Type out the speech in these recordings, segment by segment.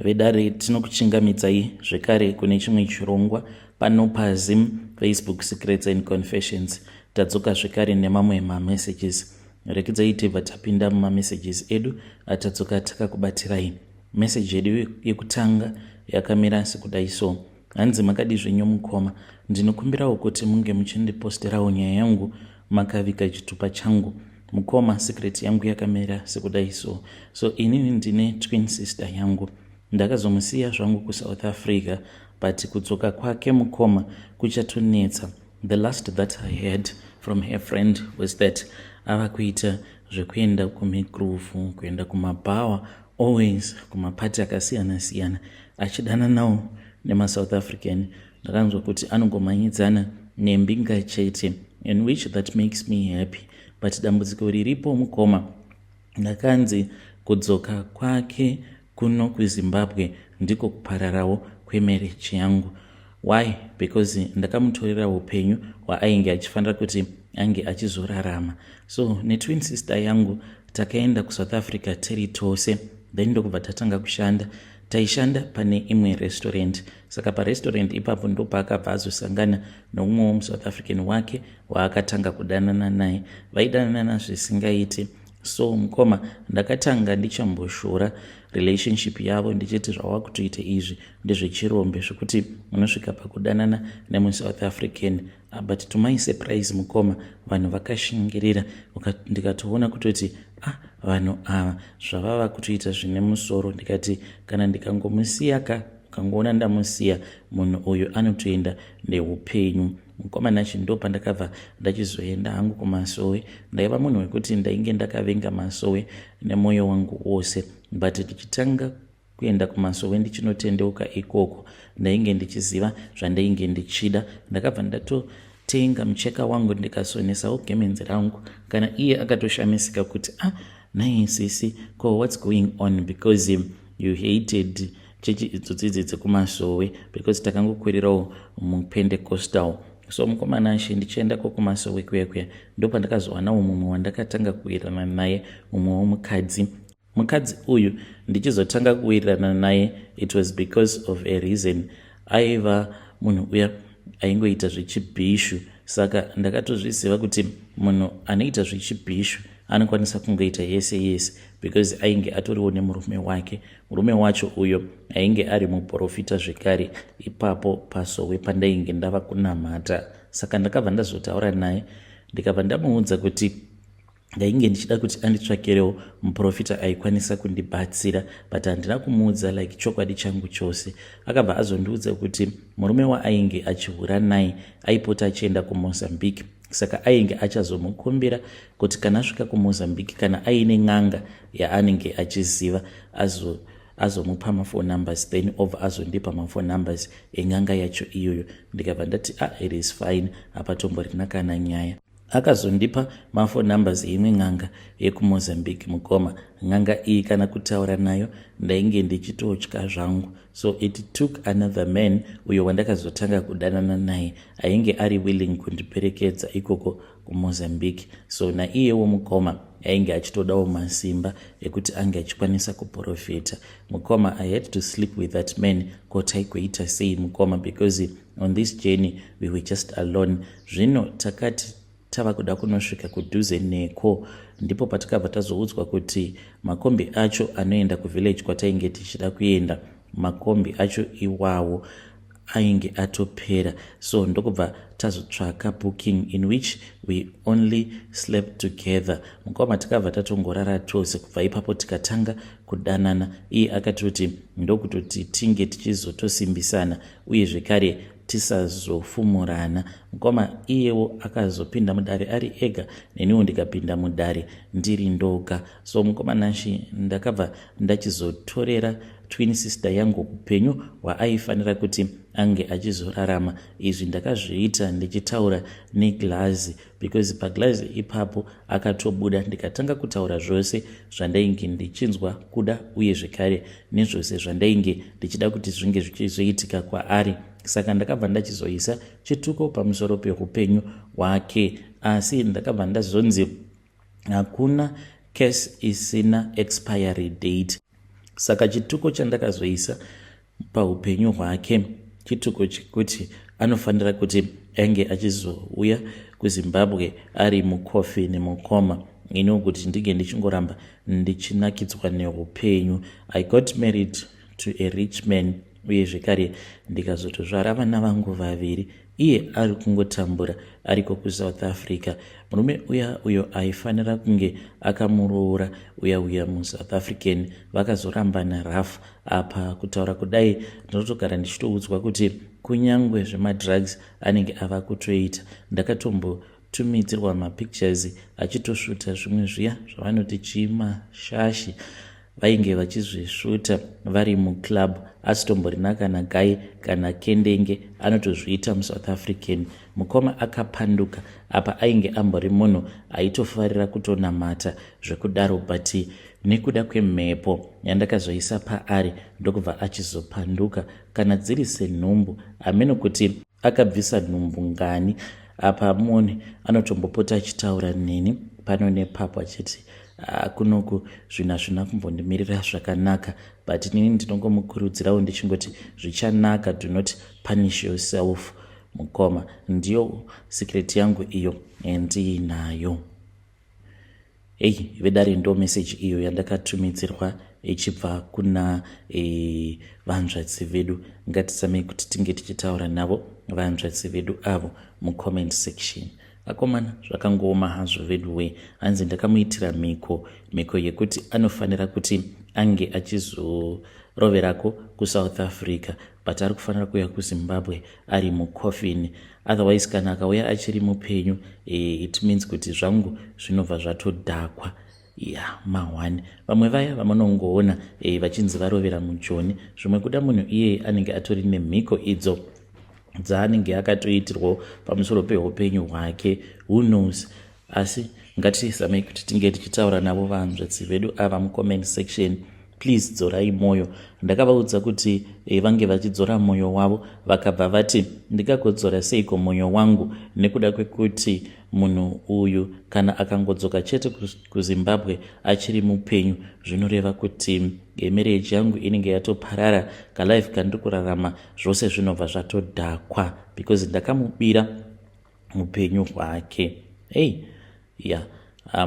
vedare tinokuchingamidzai zvekare kune chimwe chirongwa pano paZim Facebook Secrets and Confessions. Tadzoka zvekare nemamwe mamessages. Rekidzai tibva tapinda mumamessages edu atadzoka takakubatirai. Message yedu yekutanga yakamira sekudai so: hanzi makadi zvenyu mukoma, ndinokumbirawo kuti munge muchindiposterawo nyaya yangu makaviga chitupa changu. Mukoma, secret yangu yakamira sekudai so inini ndine twin sister yangu. Ndakazomusiya zvangu kuSouth Africa, but kudzoka kwake mukoma kuchatonetsa. The last that I heard from her friend was that ava kuita zvekuenda kumigruvu, kuenda kumabhawa, always kumapati akasiyana-siyana, achidana nawo nemaSouth African. Ndakanzwa kuti anongomanyidzana nembinga chete, in which that makes me happy. But dambudziko riripo mukoma, ndakanzi kudzoka kwake kuno kuZimbabwe ndiko kupararawo kwemarriage yangu. Why? Because ndakamutorera upenyu hwaainge achifanira kuti ange achizorarama. So netwin sister yangu takaenda kuSouth Africa tiri tose, then ndokubva tatanga kushanda. Taishanda pane imwe restaurant. Saka parestaurant ipapo ndo paakabva azosangana nomumwe muSouth African wake waakatanga kudanana naye. Vaidanana zvisingaiti. So mukoma, ndakatanga ndichamboshora relationship yavo ndichiti zvavakutoita izvi ndezvechirombe zvekuti unosvika pakudanana nemuSouth African. But to my surprise mukoma, vanhu vakashingirira, ndikatoona kutoti vanhu ava zvavava kutoita zvine musoro. Ndikati kana ndikangomusiya ukangoona ndamusiya, munhu uyu anotoenda neupenyu. Mukoma nachi ndo pandakabva ndachizoenda hangu kumasowe. Ndaiva munhu wekuti ndainge ndakavenga masowe nemwoyo wangu wose, but ndichitanga kuenda kumasowe ndichinotendeuka ikoko, ndainge ndichiziva zvandainge ndichida. Ndakabva ndatotenga mucheka wangu ndikasonesawo gemenzi rangu, kana iye akatoshamisika kuti naye sisi, what's going on, because you hated chechi idzodzidzi dzekumasowe, because takangokwererawo muPentecostal. So mukomana ashe ndichiendako kumasowe kuya ndo pandakazowanawo mumwe wandakatanga kuwirirana naye, mumwe womukadzi. Mukadzi uyu ndichizotanga kuwirirana naye, it was because of a reason. Aiva munhu uya aingoita zvechibhishu, saka ndakatozviziva kuti munhu anoita zvechibhishu anokwanisa kungoita yese because ainge atoriwo nemurume wake. Murume wacho uyo ainge ari muprofita zvekare ipapo pasowe pandainge ndava kunamata. Saka ndakabva ndazotaura naye, ndikabva ndamuudza kuti ndainge ndichida kuti anditsvakirewo muprofita aikwanisa kundibatsira, but handina kumuudza like chokwadi changu chose. Akabva azondiudza kuti murume waainge achihura naye aipota achienda kuMozambique, saka ainge achazomukumbira kuti kana asvika kuMozambique, kana aine n'anga yaanenge achiziva, azomupa mafone numbers, then obva azondipa mafone numbers enyanga yacho iyoyo. Ndikabva ndati it is fine, hapatomborina kana nyaya. Akazondipa mafone numbers yeimwe n'anga yekuMozambique mukoma. N'anga iyi kana kutaura nayo ndainge ndichitotya zvangu. So it took another man, uyo wandakazotanga kudanana naye, ainge ari willing kundiperekedza ikoko kuMozambique. So naiyewo mukoma ainge achitodawo masimba ekuti ange achikwanisa kuprofita. Mukoma, I had to sleep with that man. Kotaikuita sei mukoma, because on this journey we were just alone. Zvino takati tava kuda kunosvika kudhuze neko, ndipo patakabva tazoudzwa kuti makombi acho anoenda kuvillage kwatainge tichida kuenda, makombi acho iwawo ainge atopera. So ndokubva tazotsvaka booking in which we only slept together. Mukoma, takabva tatongorara tose. Kubva ipapo tikatanga kudanana. Iye akati kuti ndokutoti tinge tichizotosimbisana uye zvekare tisazofumurana. Mukoma, iyewo akazopinda mudare ari ega, neniwo ndikapinda mudare ndiri ndoga. So mukoma nashi ndakabva ndachizotorera twin sister yangu upenyu hwaaifanira kuti ange achizorarama. Izvi ndakazviita ndichitaura neglazi, because paglazi ipapo akatobuda. Ndikatanga kutaura zvose zvandainge ndichinzwa kuda, uye zvekare nezvose zvandainge ndichida kuti zvinge zvichizoitika kwaari. Saka ndakabva ndachizoisa chituko pamusoro peupenyu hwake, asi ndakabva ndazonzi hakuna case isina expiry date. Saka chituko chandakazoisa paupenyu hwake chituko chekuti anofanira kuti ange achizouya kuZimbabwe ari mukofini mukoma, kuti ndige ndichingoramba ndichinakidzwa neupenyu. I got married to a rich man, uye zvekare ndikazotozvara vana vangu vaviri, iye ari kungotambura ariko kuSouth Africa. Murume uyo aifanira kunge akamuroora uya muSouth African vakazorambana rafu. Apa kutaura kudai ndinotogara ndichitoudzwa kuti kunyangwe zvemadrugs anenge ava kutoita. Ndakatombotumidzirwa mapictures achitosvuta zvimwe zviya zvavanoti chimashashi, vainge vachizvisvuta vari muclub, asitomborina kana gai kana kendenge, anotozviita muSouth African. Mukoma akapanduka apa, ainge ambori munhu aitofarira kutonamata zvekudaro, but nekuda kwemhepo yandakazoisa paari ndokubva achizopanduka, kana dziri senhumbu. Ameno kuti akabvisa nhumbu ngani. Apa muone anotombopota achitaura neni pano nepapo achiti kunoku zvinhu hazvina kumbondimirira zvakanaka, but nini ndinongomukurudzirawo ndichingoti zvichanaka, do not punish yourself. Mukoma ndiyo secret yangu iyo ndiinayo. Vedare ndo message iyo yandakatumidzirwa ichibva kuna vanzvadzi vedu. Ngatisamei kuti tinge tichitaura navo vanzvadzi vedu avo mucomment section. Akomana zvakangooma hazvo vedu hanzi ndakamuitira mhiko yekuti anofanira kuti ange achizoroverako kuSouth Africa, but ari kufanira kuuya kuZimbabwe ari mukofini. Otherwise kana akauya achiri mupenyu, it means kuti zvangu zvinobva zvatodhakwa. Mahwani vamwe vaya vamunongoona vachinzi varovera mujoni, zvimwe kuda munhu iye anenge atori nemhiko idzo dzaanenge akatoitirwawo pamusoro peupenyu hwake, who knows. Asi ngatisamei kuti tinge tichitaura navo vanzvadzi vedu ava mucomment section. Please dzorai moyo. Ndakavaudza kuti vange vachidzora moyo wavo, vakabva vati ndikagodzora seiko moyo wangu, nekuda kwekuti munhu uyu kana akangodzoka chete kuZimbabwe achiri mupenyu, zvinoreva kuti marriage yangu inenge yatoparara, kalife kandikurarama zvose zvinobva zvatodhakwa, because ndakamubira mupenyu hwake.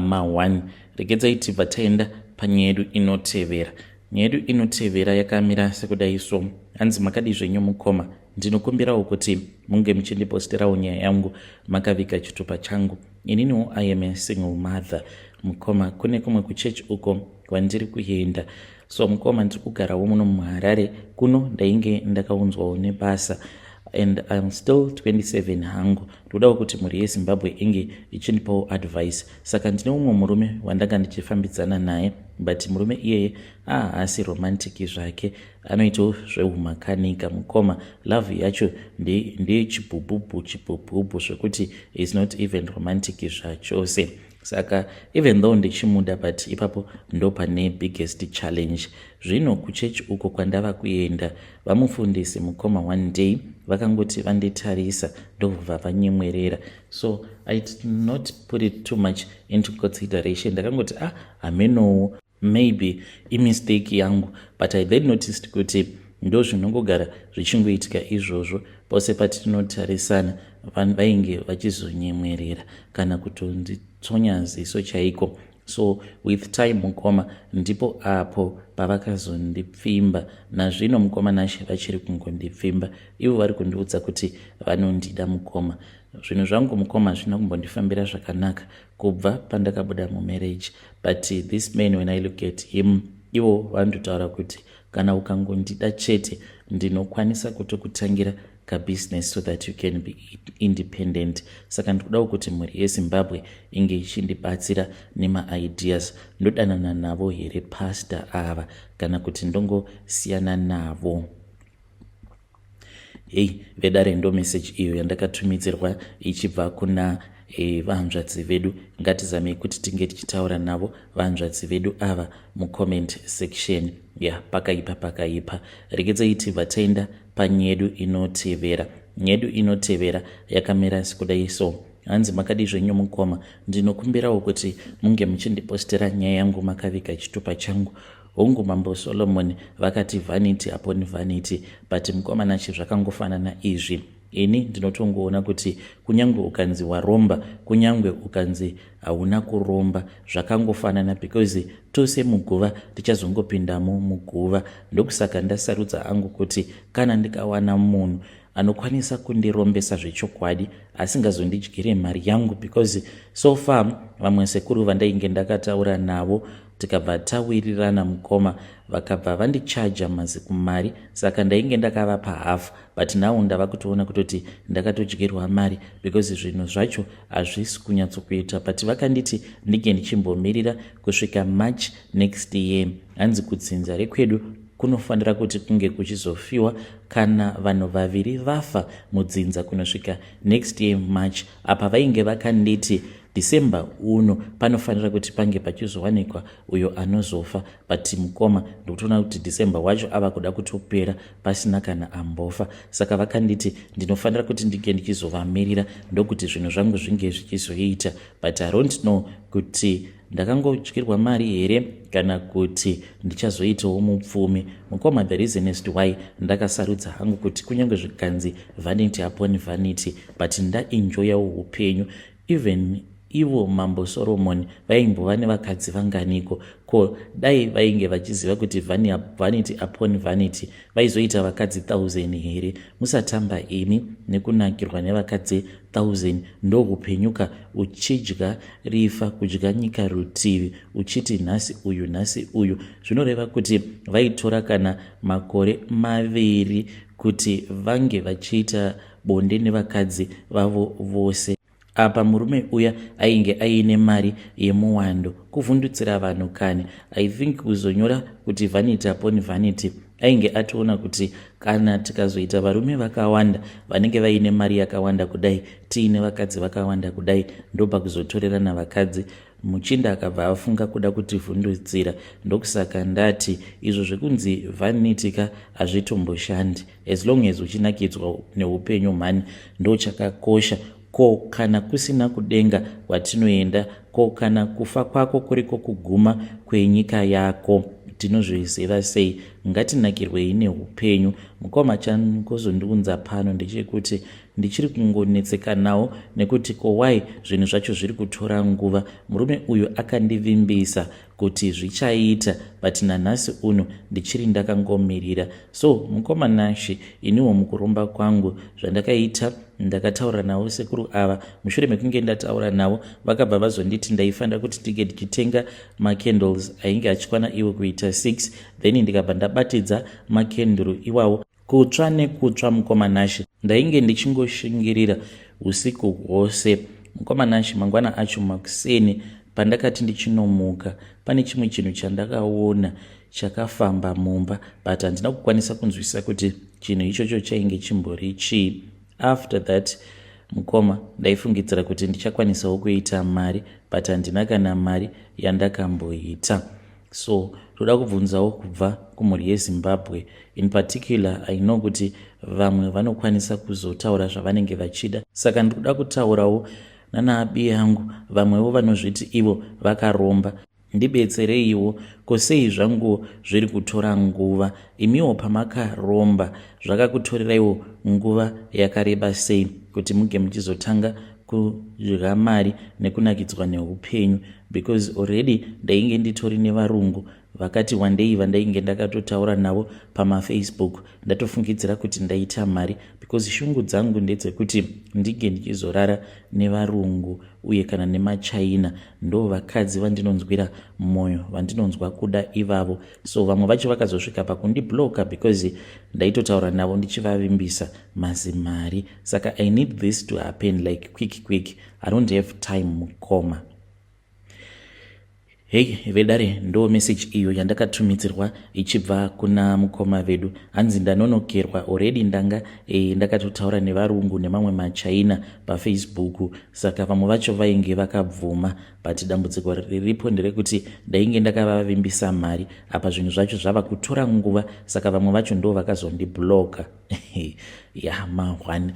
Mahwani regedzai tibva taenda panyaya yedu inotevera. Nyaya yedu inotevera yakamira sekudai so. Hanzi makadi zvenyu mukoma, ndinokumbirawo kuti munge muchindiposterawo nyaya yangu makaviga chitupa changu. Ininiwo I am a single mother. Mukoma kune kumwe kuchechi uko kwandiri kuenda, so mukoma ndiri kugarawo muno muHarare kuno ndainge ndakaunzwawo nebasa, and I'm still 27 hangu. Ndodawo kuti mhuri yeZimbabwe inge ichindipawo advice. Saka ndine umwe murume wandanga ndichifambidzana naye, but murume iyeye haasi romantic zvake, anoitawo zvehumakanika. Mukoma love yacho ndechibhubhubhu zvekuti is not even romantic zvachose. Saka even though ndichimuda, but ipapo ndo pane biggest challenge. Zvino kuchechi uko kwandava kuenda, vamufundisi mukoma one day vakangoti vanditarisa ndobva vanyemwerera, so I did not put it too much into consideration. Ndakangoti amenowo maybe imistake yangu, but I then noticed kuti ndo zvinongogara zvichingoitika izvozvo pose patinotarisana, vanhu vainge vachizonyemwerera kana kutonditsonya ziso chaiko. So with time mukoma ndipo apo pavakazondipfimba. Nazvino mukoma nashe vachiri kungondipfimba, ivo vari kundiudza kuti vanondida mukoma. Zvinhu zvangu mukoma zvina kumbondifambira zvakanaka kubva pandakabuda mumarriage, but this man when I look at him, ivo vandotaura kuti kana ukangondida chete ndinokwanisa kutokutangira kabusiness so that you can be independent. Saka ndikudawo kuti mhuri yeZimbabwe inge ichindibatsira nemaideas. Ndodanana navo here pastor ava kana kuti ndongosiyana navo? Vedare ndo message iyo yandakatumidzirwa ichibva kuna vanzvadzi vedu. Ngatizamei kuti tinge tichitaura navo vanzvadzi vedu ava mucomment section. Pakaipa regedzai tibva taenda panyaya yedu inotevera. Nyaya yedu inotevera yakamira sekudai so. Hanzi makadi zvenyu mukoma, ndinokumbirawo kuti munge muchindipostera nyaya yangu makaviga chitupa changu. hongu mambo Solomon vakati vanity upon vanity, but mukomana zvakafanana izvi. Ini ndinotongoona kuti kunyange ukanzi waromba, kunyange ukanzi hauna kuromba, zvakangofanana because tose muguva tichazongopindamo muguva. Ndokusaka ndasarudza angu kuti kana ndikawana munhu anokwanisa kundirombesa zvechokwadi asingazondidyire mari yangu, because so far vamwe sekuru vandainge ndakataura navo tikabva tawirirana mukoma vakabva vandichaja maziku mari, saka ndainge ndakavapa hafu, but now ndava kutoona kutoti ndakatodyirwa mari because zvinhu zvacho hazvisi kunyatsokuita. But vakanditi ndinge ndichimbomirira kusvika March next year. Hanzi kudzinza rekwedu kunofanira kuti kunge kuchizofiwa kana vanhu vaviri vafa mudzinza kunosvika next year March. Apa vainge vakanditi December uno panofanira kuti pange pachizowanikwa uyo anozofa, but mukoma ndokutoona kuti December wacho ava kuda kutopera pasina kana ambofa. Saka vakanditi ndinofanira kuti ndinge ndichizovamirira ndokuti zvinhu zvangu zvinge zvichizoita, but I don't know kuti ndakangodyirwa mari here kana kuti ndichazoitawo mupfumi. Mukoma, the reason as to why ndakasarudza hangu kuti kunyange zvikanzi vanity upon vanity, but ndaenjoyawo upenyu. Even ivo mambo Solomon vaimbova nevakadzi vanganiko? Ko dai vainge vachiziva kuti vanity upon vanity vaizoita vakadzi 1000 here? Musatamba imi nekunakirwa nevakadzi 1000. Ndokupenyuka uchidya rifa, kudya nyika rutivi, uchiti nhasi uyu. Zvinoreva kuti vaitora kana makore 2 kuti vange vachiita bonde nevakadzi vavo vose. Apa murume uya ainge aine mari yemuwando kuvhundutsira vanhu kani. I think kuzonyora kuti vanity upon vanity ainge atoona kuti kana tikazoita varume vakawanda vanenge vaine mari yakawanda kudai, tiine vakadzi vakawanda kudai, ndopa kuzotorerana vakadzi. Muchinda akabva afunga kuda kutivhundutsira. Ndokusaka ndati izvo zvekunzi vanity ka hazvitomboshandi. As long as uchinakidzwa neupenyu mhani ndo chakakosha. Ko kana kusina kudenga kwatinoenda, ko kana kufa kwako kuriko kuguma kwenyika yako, tinozviziva sei? Ngatinakirwei neupenyu. Mukoma changozondiunza pano ndechekuti ndichiri kungonetseka nawo nekuti ko wai zvinhu zvacho zviri kutora nguva. Murume uyu akandivimbisa kuti zvichaita, but nanhasi uno ndichiri ndakangomirira. So mukoma Nashi, iniwo mukuromba kwangu zvandakaita ndakataura navo sekuru ava. Mushure mekunge ndataura navo vakabva vazonditi ndaifanira kuti ndige ndichitenga macandles ainge achikwana iwo kuita 6, then ndikabva ndabatidza makenduru iwawo kutsva nekutsva. Mukoma Nashi, ndainge ndichingoshingirira usiku hwose. Mukoma Nashi, mangwana acho makuseni pandakati ndichinomuka, pane chimwe chinhu chandakaona chakafamba mumba, but handina kukwanisa kunzwisisa kuti chinhu ichocho chainge chimbori chii. After that mukoma ndaifungidzira kuti ndichakwanisawo kuita mari, but handina kana mari yandakamboita. So toda kubvunzawo kubva kumhuri yeZimbabwe. In particular, I know kuti vamwe vanokwanisa kuzotaura zvavanenge vachida, saka ndikuda kutaurawo nanaabi yangu. Vamwevo vanozviti ivo vakaromba. Ndibetsereiwo, kosei zvangu zviri kutora nguva? Imiwo pamakaromba zvakakutoreraiwo nguva yakareba sei kuti muge muchizotanga kudya mari nekunakidzwa neupenyu? Because already ndainge nditori nevarungu vakati one day vandainge ndakatotaura navo pamaFacebook ndatofungidzira kuti ndaita mari, because shungu dzangu ndedzekuti ndige ndichizorara nevarungu uye kana nemaChina. Ndo vakadzi vandinonzwira mwoyo, vandinonzwa kuda ivavo. So vamwe vacho vakazosvika pakundibloka because ndaitotaura navo ndichivavimbisa mazimari. Saka I need this to happen like quick. I don't have time mukoma. Hey vedare, ndo message iyo yandakatumidzirwa ichibva kuna mukoma vedu. Hanzi ndanonokerwa already, ndakatotaura nevarungu nemamwe maChina paFacebook, saka vamwe vacho vainge vakabvuma, but dambudziko riripo nderekuti ndainge ndakavavimbisa mari. Apa zvinhu zvacho zvava kutora nguva, saka vamwe vacho ndo vakazondibloka. Ya mahwani.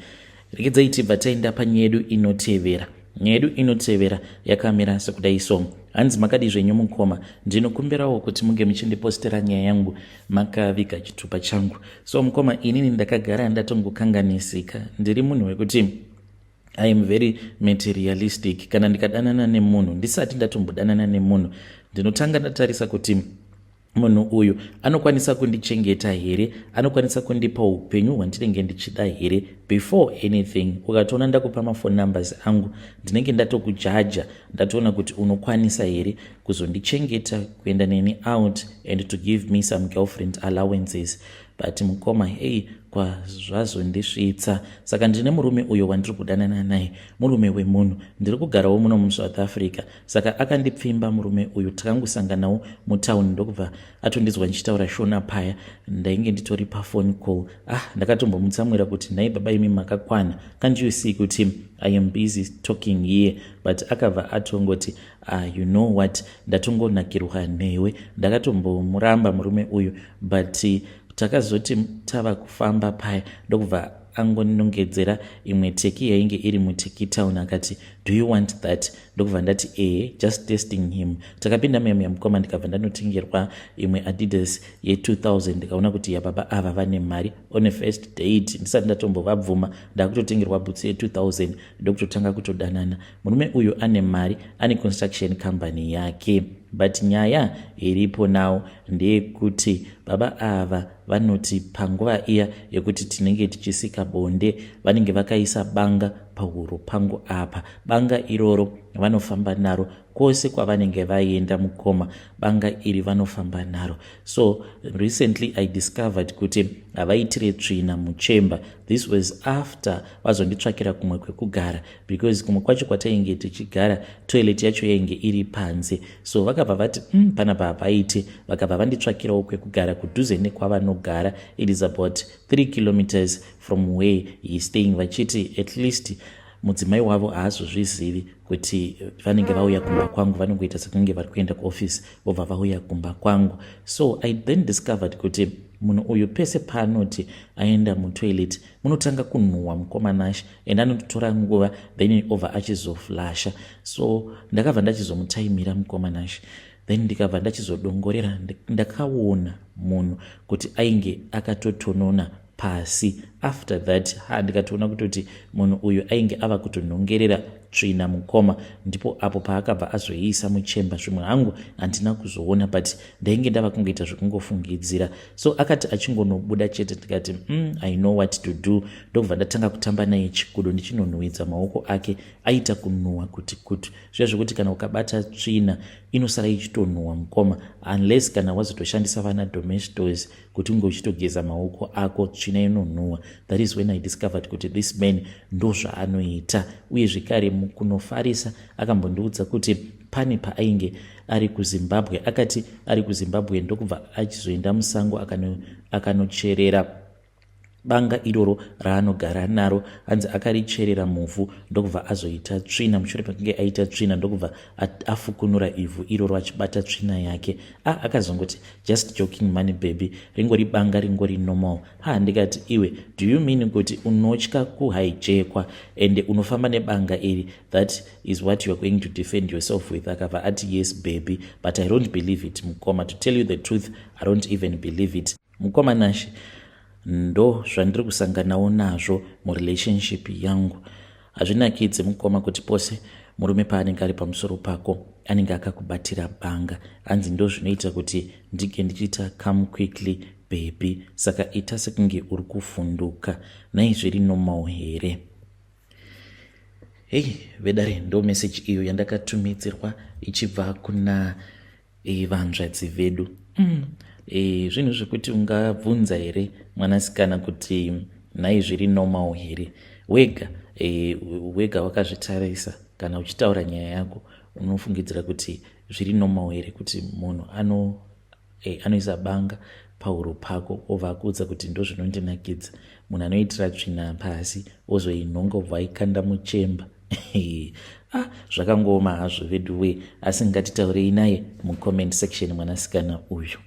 Rekedzai tibva taenda panyaya yedu inotevera. nyaya yedu inotevera yakamira sekudai so. Hanzi makadi zvenyu mukoma, ndinokumbirawo kuti munge muchindipostera nyaya yangu makaviga chitupa changu. So mukoma, inini ndakagara ndatongokanganisika. Ndiri munhu wekuti I am very materialistic. Kana ndikadanana nemunhu, ndisati ndatombodanana nemunhu, ndinotanga ndatarisa kuti munhu uyu anokwanisa kundichengeta here, anokwanisa kundipa upenyu hwandinenge ndichida here. Before anything, ukatoona ndakupa mafone numbers angu, ndinenge ndatokujaja, ndatoona kuti unokwanisa here kuzondichengeta, kuenda neni out and to give me some girlfriend allowances. But mukoma, hey, kwa zvazondisvitsa. Saka ndine murume uyo wandiri kudanana naye, murume wemunhu, ndiri kugarawo muno muSouth Africa. Saka akandipfimba murume uyu, takangosanganawo mutauni ndokubva atondinzwa ndichitaura shona paya, ndainge nditori pafone call. Ndakatombomutsamwira kuti nhai baba imi makakwana, can't you see kuti I am busy talking here? But akabva atongoti you know what, ndatongonakirwa newe. Ndakatombomuramba murume uyu, but takazoti tava kufamba paya ndokubva angonongedzera imwe teki yainge iri muteki town, akati do you want that? Ndokubva ndati just testing him. Takapinda meme mukoma, ndikabva ndanotengerwa imwe Adidas ye2000. ndikaona kuti yababa ava vane mari. On a first date, ndisati ndatombovabvuma, ndakutotengerwa boots ye2000 ndokutotanga kutodanana. Murume uyu ane mari, ane construction company yake. But nyaya iripo nawo ndeyekuti baba ava vanoti panguva iya yekuti tinenge tichisika bonde, vanenge vakaisa banga pahuro pangu apa. Banga iroro vanofamba naro kwose kwavanenge vaenda mukoma, banga iri vanofamba naro. So recently I discovered kuti havaitire tsvina muchemba. This was after vazonditsvakira kumwe kwekugara, because kumwe kwacho kwatainge tichigara toilet yacho yainge iri panze. So vakabva vati panapa hapaite, vakabva vanditsvakirawo kwekugara kudhuze nekwavanogara. It is about 3 kilometers from where he is staying. Vachiti at least mudzimai wavo haazozvizivi kuti vanenge vauya kumba kwangu, vanongoita sekunge vari kuenda kuoffice vobva vauya kumba kwangu. So I then discovered kuti munhu uyu pese paanoti aenda mutoilet munotanga kunhuhwa mukomanashi, and anotora nguva then over achizoflasha. So ndakabva ndachizomutaimira mukomanashi, then ndikabva ndachizodongorera, ndakaona munhu kuti ainge akatotonona pasi. After that ndikatoona kutoti munhu uyu ainge ava kutonhongerera tsvina mukoma, ndipo apo paakabva azoiisa muchemba. Zvimwe hangu handina kuzoona, but ndainge ndava kungoita zvekungofungidzira. So akati achingonobuda chete, ndikati I know what to do. Ndokubva ndatanga kutamba naye chikudo ndichinonhuhwidza maoko ake. Aita kunhuhwa kuti zviya zvokuti kana ukabata tsvina inosara ichitonhuhwa mukoma, unless kana wazotoshandisa vana domestos kuti unge uchitogeza maoko ako, tsvina inonhuhwa. That is when I discovered kuti this man ndo zvaanoita. Uye zvekare mukunofarisa akambondiudza kuti pane paainge ari kuZimbabwe. Akati ari kuZimbabwe ndokubva achizoenda musango akanocherera banga iroro raanogara naro. Hanzi akaricherera muvhu ndokubva azoita tsvina. Mushure pakunge aita tsvina ndokubva afukunura ivhu iroro achibata tsvina yake. Akazongoti just joking money baby, ringori banga ringori normal. Ndikati iwe, do you mean kuti unotya kuhijackwa and unofamba nebanga iri, that is what you are going to defend yourself with? Akabva ati yes baby, but I don't believe it mukoma. To tell you the truth, I don't even believe it. Mukoma nashi ndo zvandiri kusanganawo nazvo murelationship yangu. Hazvinakidzi mukoma kuti pose murume paanenge ari pamusoro pako anenge akakubatira banga. Hanzi ndo zvinoita kuti ndike ndichita come quickly baby. Saka ita sekunge uri kuvhunduka. Nai zviri normal here? Vedare, ndo message iyo yandakatumidzirwa ichibva kuna vanzvadzi vedu. Zvinhu zvekuti ungabvunza here mwanasikana kuti nai zviri normal here? Wega wakazvitarisa kana uchitaura nyaya yako unofungidzira kuti zviri normal here kuti munhu anoisa banga pahuro pako obva akuudza kuti ndo zvinondinakidza? Munhu anoitira tsvina pasi ozoinhonga obva aikanda muchemba. Zvakangoma hazvo vedu we, asi ngatitaurei naye mucomment section mwanasikana uyu.